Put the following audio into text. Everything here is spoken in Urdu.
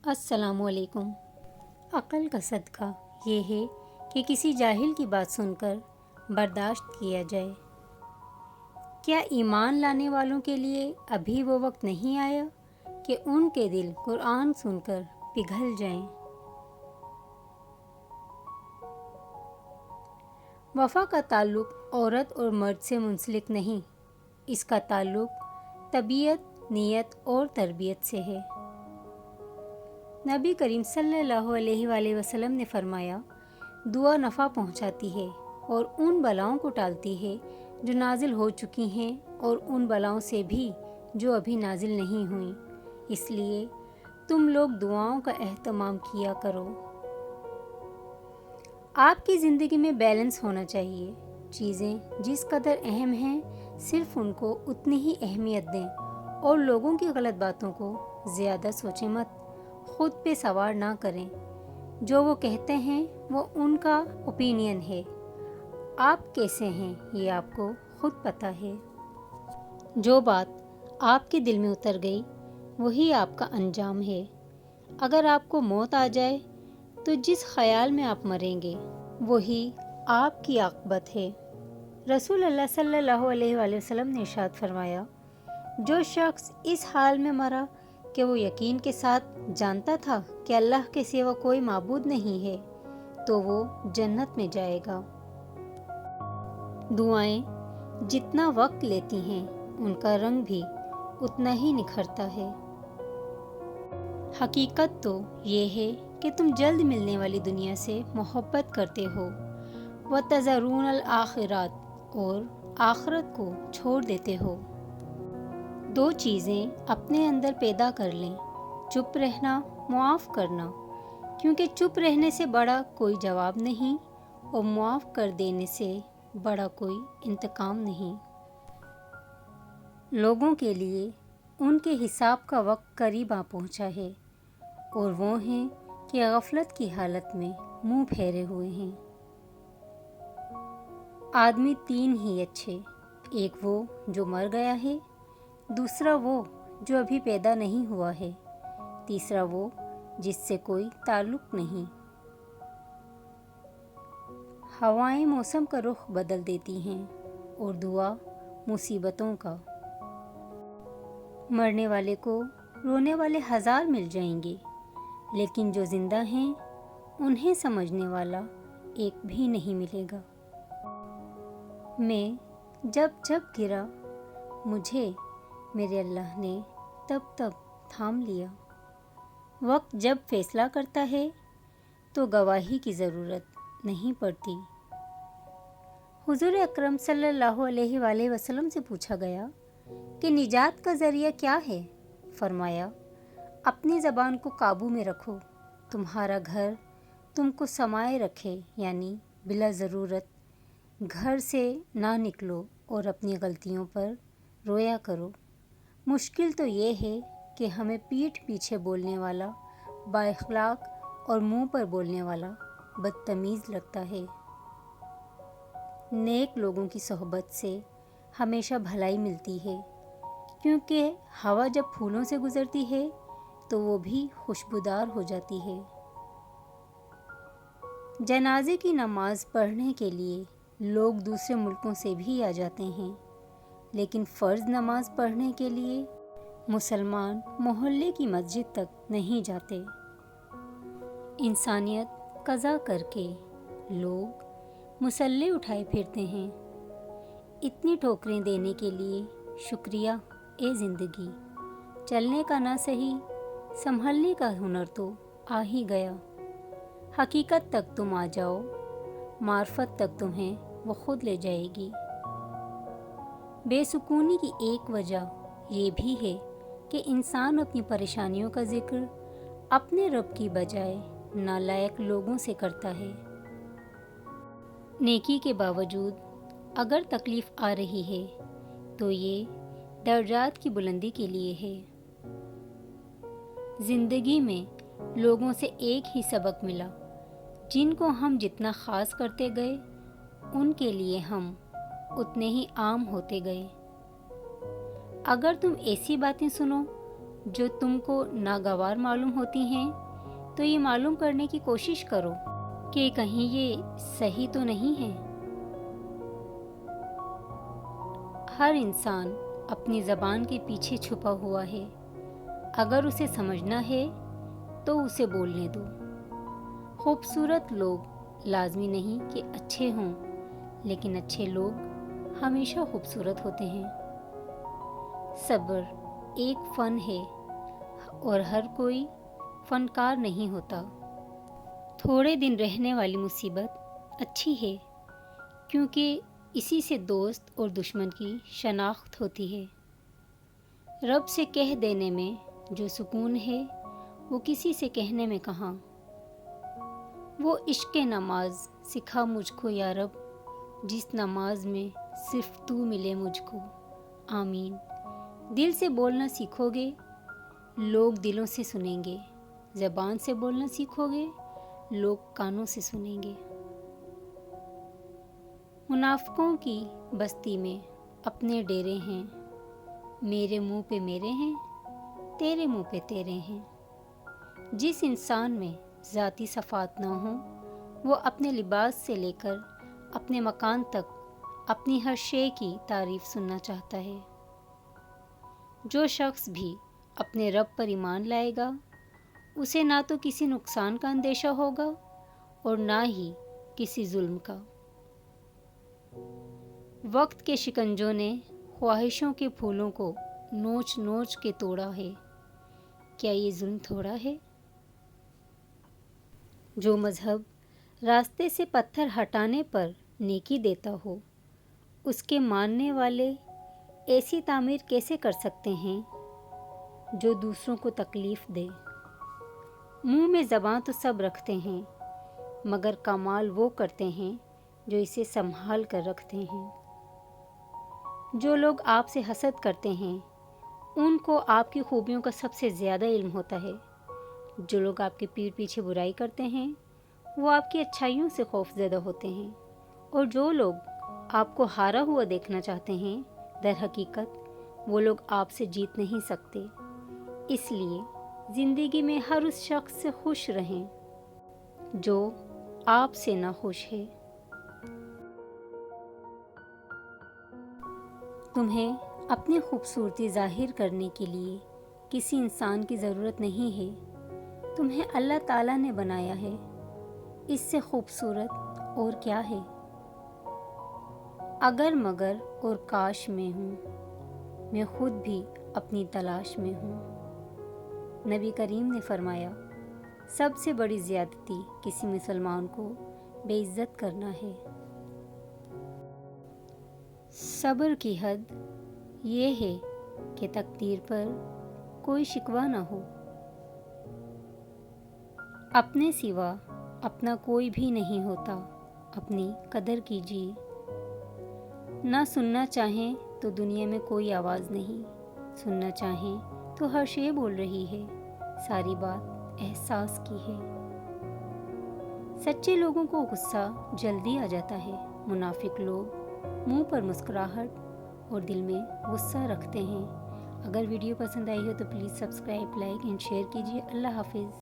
السلام علیکم۔ عقل کا صدقہ یہ ہے کہ کسی جاہل کی بات سن کر برداشت کیا جائے۔ کیا ایمان لانے والوں کے لیے ابھی وہ وقت نہیں آیا کہ ان کے دل قرآن سن کر پگھل جائیں؟ وفا کا تعلق عورت اور مرد سے منسلک نہیں، اس کا تعلق طبیعت، نیت اور تربیت سے ہے۔ نبی کریم صلی اللہ علیہ وآلہ وسلم نے فرمایا، دعا نفع پہنچاتی ہے اور ان بلاؤں کو ٹالتی ہے جو نازل ہو چکی ہیں اور ان بلاؤں سے بھی جو ابھی نازل نہیں ہوئیں، اس لیے تم لوگ دعاؤں کا اہتمام کیا کرو۔ آپ کی زندگی میں بیلنس ہونا چاہیے۔ چیزیں جس قدر اہم ہیں صرف ان کو اتنی ہی اہمیت دیں اور لوگوں کی غلط باتوں کو زیادہ سوچیں مت، خود پہ سوار نہ کریں۔ جو وہ کہتے ہیں وہ ان کا اوپینین ہے، آپ کیسے ہیں یہ آپ کو خود پتہ ہے۔ جو بات آپ کے دل میں اتر گئی وہی آپ کا انجام ہے۔ اگر آپ کو موت آ جائے تو جس خیال میں آپ مریں گے وہی آپ کی عاقبت ہے۔ رسول اللہ صلی اللہ علیہ وآلہ وسلم نے ارشاد فرمایا، جو شخص اس حال میں مرا کہ وہ یقین کے ساتھ جانتا تھا کہ اللہ کے سوا کوئی معبود نہیں ہے تو وہ جنت میں جائے گا۔ دعائیں جتنا وقت لیتی ہیں ان کا رنگ بھی اتنا ہی نکھرتا ہے۔ حقیقت تو یہ ہے کہ تم جلد ملنے والی دنیا سے محبت کرتے ہو، وَتَذَرُونَ الْآخِرَةَ اور آخرت کو چھوڑ دیتے ہو۔ دو چیزیں اپنے اندر پیدا کر لیں، چپ رہنا، معاف کرنا، کیونکہ چپ رہنے سے بڑا کوئی جواب نہیں اور معاف کر دینے سے بڑا کوئی انتقام نہیں۔ لوگوں کے لیے ان کے حساب کا وقت قریب آ پہنچا ہے اور وہ ہیں کہ غفلت کی حالت میں منہ پھیرے ہوئے ہیں۔ آدمی تین ہی اچھے، ایک وہ جو مر گیا ہے، دوسرا وہ جو ابھی پیدا نہیں ہوا ہے، تیسرا وہ جس سے کوئی تعلق نہیں۔ ہوائیں موسم کا رخ بدل دیتی ہیں اور دعا مصیبتوں کا۔ مرنے والے کو رونے والے ہزار مل جائیں گے، لیکن جو زندہ ہیں انہیں سمجھنے والا ایک بھی نہیں ملے گا۔ میں جب جب گرا مجھے میرے اللہ نے تب تب تھام لیا۔ وقت جب فیصلہ کرتا ہے تو گواہی کی ضرورت نہیں پڑتی۔ حضور اکرم صلی اللہ علیہ وآلہ وسلم سے پوچھا گیا کہ نجات کا ذریعہ کیا ہے؟ فرمایا، اپنی زبان کو قابو میں رکھو، تمہارا گھر تم کو سمائے رکھے، یعنی بلا ضرورت گھر سے نہ نکلو اور اپنی غلطیوں پر رویا کرو۔ مشکل تو یہ ہے کہ ہمیں پیٹھ پیچھے بولنے والا با اخلاق اور منہ پر بولنے والا بدتمیز لگتا ہے۔ نیک لوگوں کی صحبت سے ہمیشہ بھلائی ملتی ہے، کیونکہ ہوا جب پھولوں سے گزرتی ہے تو وہ بھی خوشبودار ہو جاتی ہے۔ جنازے کی نماز پڑھنے کے لیے لوگ دوسرے ملکوں سے بھی آ جاتے ہیں، لیکن فرض نماز پڑھنے کے لیے مسلمان محلے کی مسجد تک نہیں جاتے۔ انسانیت قضا کر کے لوگ مسلح اٹھائے پھرتے ہیں۔ اتنی ٹھوکریں دینے کے لیے شکریہ اے زندگی، چلنے کا نہ صحیح سنبھلنے کا ہنر تو آ ہی گیا۔ حقیقت تک تم آ جاؤ، معرفت تک تمہیں وہ خود لے جائے گی۔ بے سکونی کی ایک وجہ یہ بھی ہے کہ انسان اپنی پریشانیوں کا ذکر اپنے رب کی بجائے نالائق لوگوں سے کرتا ہے۔ نیکی کے باوجود اگر تکلیف آ رہی ہے تو یہ درجات کی بلندی کے لیے ہے۔ زندگی میں لوگوں سے ایک ہی سبق ملا، جن کو ہم جتنا خاص کرتے گئے ان کے لیے ہم اتنے ہی عام ہوتے گئے۔ اگر تم ایسی باتیں سنو جو تم کو ناگوار معلوم ہوتی ہیں تو یہ معلوم کرنے کی کوشش کرو کہ کہیں یہ صحیح تو نہیں ہے۔ ہر انسان اپنی زبان کے پیچھے چھپا ہوا ہے، اگر اسے سمجھنا ہے تو اسے بولنے دو۔ خوبصورت لوگ لازمی نہیں کہ اچھے ہوں، لیکن اچھے لوگ ہمیشہ خوبصورت ہوتے ہیں۔ صبر ایک فن ہے اور ہر کوئی فنکار نہیں ہوتا۔ تھوڑے دن رہنے والی مصیبت اچھی ہے، کیونکہ اسی سے دوست اور دشمن کی شناخت ہوتی ہے۔ رب سے کہہ دینے میں جو سکون ہے وہ کسی سے کہنے میں کہاں۔ وہ عشق نماز سکھا مجھ کو یا رب، جس نماز میں صرف تو ملے مجھ کو، آمین۔ دل سے بولنا سیکھو گے، لوگ دلوں سے سنیں گے۔ زبان سے بولنا سیکھو گے، لوگ کانوں سے سنیں گے۔ منافقوں کی بستی میں اپنے ڈیرے ہیں، میرے منہ پہ میرے ہیں، تیرے منہ پہ تیرے ہیں۔ جس انسان میں ذاتی صفات نہ ہوں، وہ اپنے لباس سے لے کر اپنے مکان تک اپنی ہر شے کی تعریف سننا چاہتا ہے۔ جو شخص بھی اپنے رب پر ایمان لائے گا، اسے نہ تو کسی نقصان کا اندیشہ ہوگا اور نہ ہی کسی ظلم کا۔ وقت کے شکنجوں نے خواہشوں کے پھولوں کو نوچ نوچ کے توڑا ہے، کیا یہ ظلم تھوڑا ہے؟ جو مذہب راستے سے پتھر ہٹانے پر نیکی دیتا ہو، اس کے ماننے والے ایسی تعمیر کیسے کر سکتے ہیں جو دوسروں کو تکلیف دے؟ منہ میں زبان تو سب رکھتے ہیں، مگر کمال وہ کرتے ہیں جو اسے سنبھال کر رکھتے ہیں۔ جو لوگ آپ سے حسد کرتے ہیں، ان کو آپ کی خوبیوں کا سب سے زیادہ علم ہوتا ہے۔ جو لوگ آپ کے پیٹھ پیچھے برائی کرتے ہیں، وہ آپ کی اچھائیوں سے خوف زدہ ہوتے ہیں، اور جو لوگ آپ کو ہارا ہوا دیکھنا چاہتے ہیں، در حقیقت وہ لوگ آپ سے جیت نہیں سکتے۔ اس لیے زندگی میں ہر اس شخص سے خوش رہیں جو آپ سے نہ خوش ہے۔ تمہیں اپنی خوبصورتی ظاہر کرنے کے لیے کسی انسان کی ضرورت نہیں ہے، تمہیں اللہ تعالیٰ نے بنایا ہے، اس سے خوبصورت اور کیا ہے؟ اگر مگر اور کاش میں ہوں، میں خود بھی اپنی تلاش میں ہوں۔ نبی کریم نے فرمایا، سب سے بڑی زیادتی کسی مسلمان کو بے عزت کرنا ہے۔ صبر کی حد یہ ہے کہ تقدیر پر کوئی شکوہ نہ ہو۔ اپنے سوا اپنا کوئی بھی نہیں ہوتا، اپنی قدر کیجیے۔ نہ سننا چاہیں تو دنیا میں کوئی آواز نہیں، سننا چاہیں تو ہر شے بول رہی ہے، ساری بات احساس کی ہے۔ سچے لوگوں کو غصہ جلدی آ جاتا ہے، منافق لوگ منہ پر مسکراہٹ اور دل میں غصہ رکھتے ہیں۔ اگر ویڈیو پسند آئی ہو تو please subscribe, like and share کیجیے۔ اللہ حافظ۔